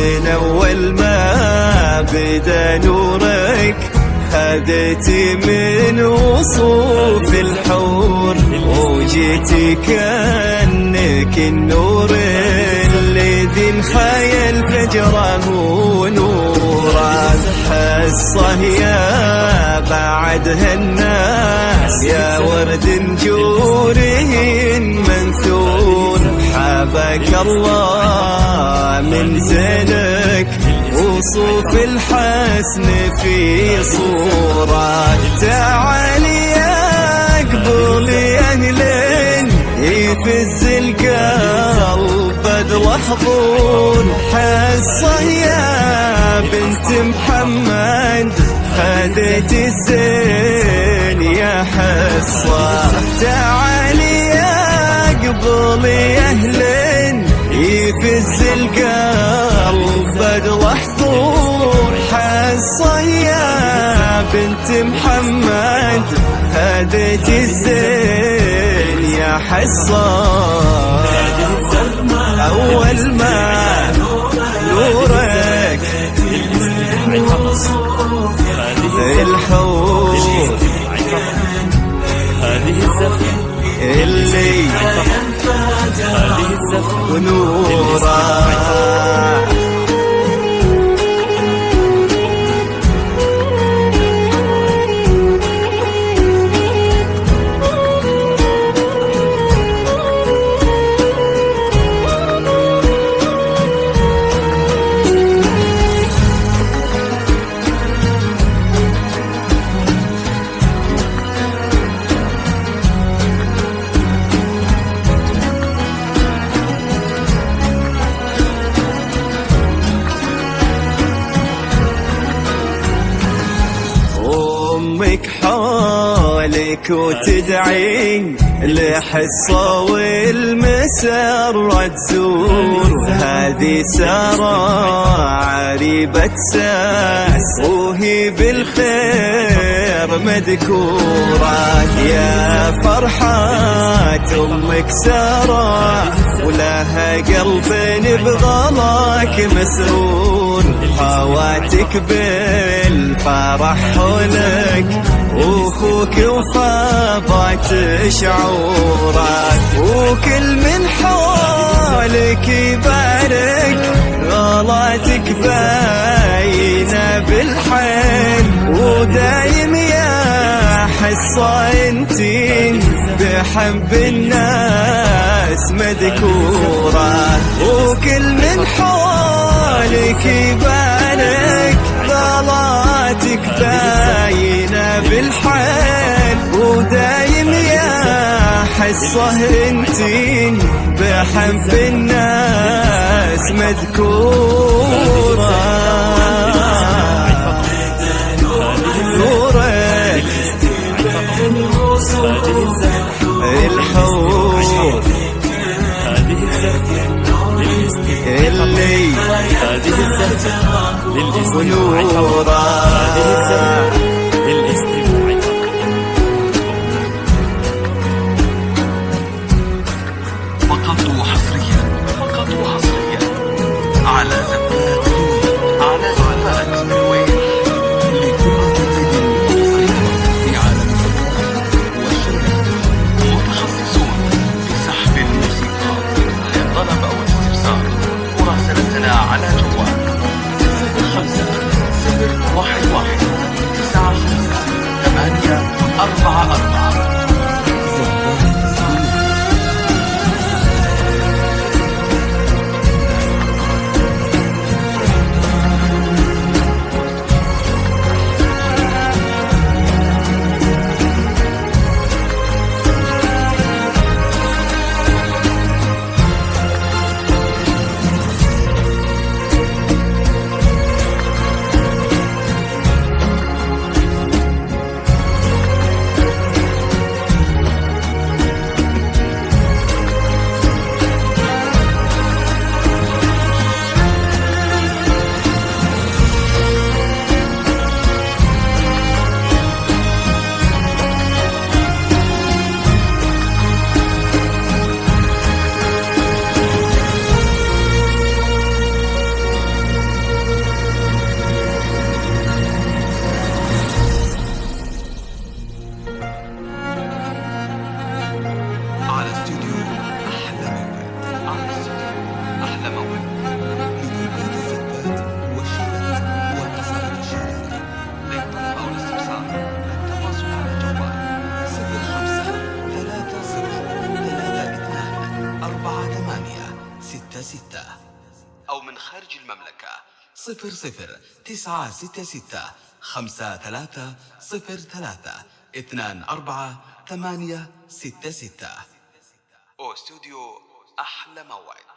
من أول ما بدا نورك هديتي من وصوف الحور، وجيتي كأنك النور الذي انخيل فجره نورا. حصه يا بعدها الناس يا ورد نجوره منثور، حبك الله من زينك وصوف الحسن في صورة. تعالي يا قبول أهلين يفز القلب بدر حضور، حصه يا بنت محمد خديت الزين يا حصه. تعالي يا قبول أهلين يفز القلب بدر حضور، حصه يا بنت محمد خديت الزين يا حصه. أول ما نورك الحور اللي ونورا. أمك حولك وتدعي لحصة والمسرة تزور، هذه سارة عريبة ساس وهي بالخير مذكورة. يا فرحات أمك سارة ولها قلب بغلاك مسرور، خواتك بالفرح حولك واخوك وفاضت شعورك، وكل من حولك يبارك غلاتك باينة بالحيل، ودايم يا حصة انتي بحب الناس مذكورة، وكل من حولك يبارك غلاتك باينة بالحيل، ودايم يا حصة انتي بحب الناس مذكورة. نورك الحور اللي ونورا. فقط وحصريا على زبات على زبات لكل جديد في عالم والشغل، متخصصون في سحب الموسيقى. للطلب أو الاستفسار مراسلتنا على جوال 05-011-95-844. خارج المملكة 0066653032486. واستوديو أحلى موعد.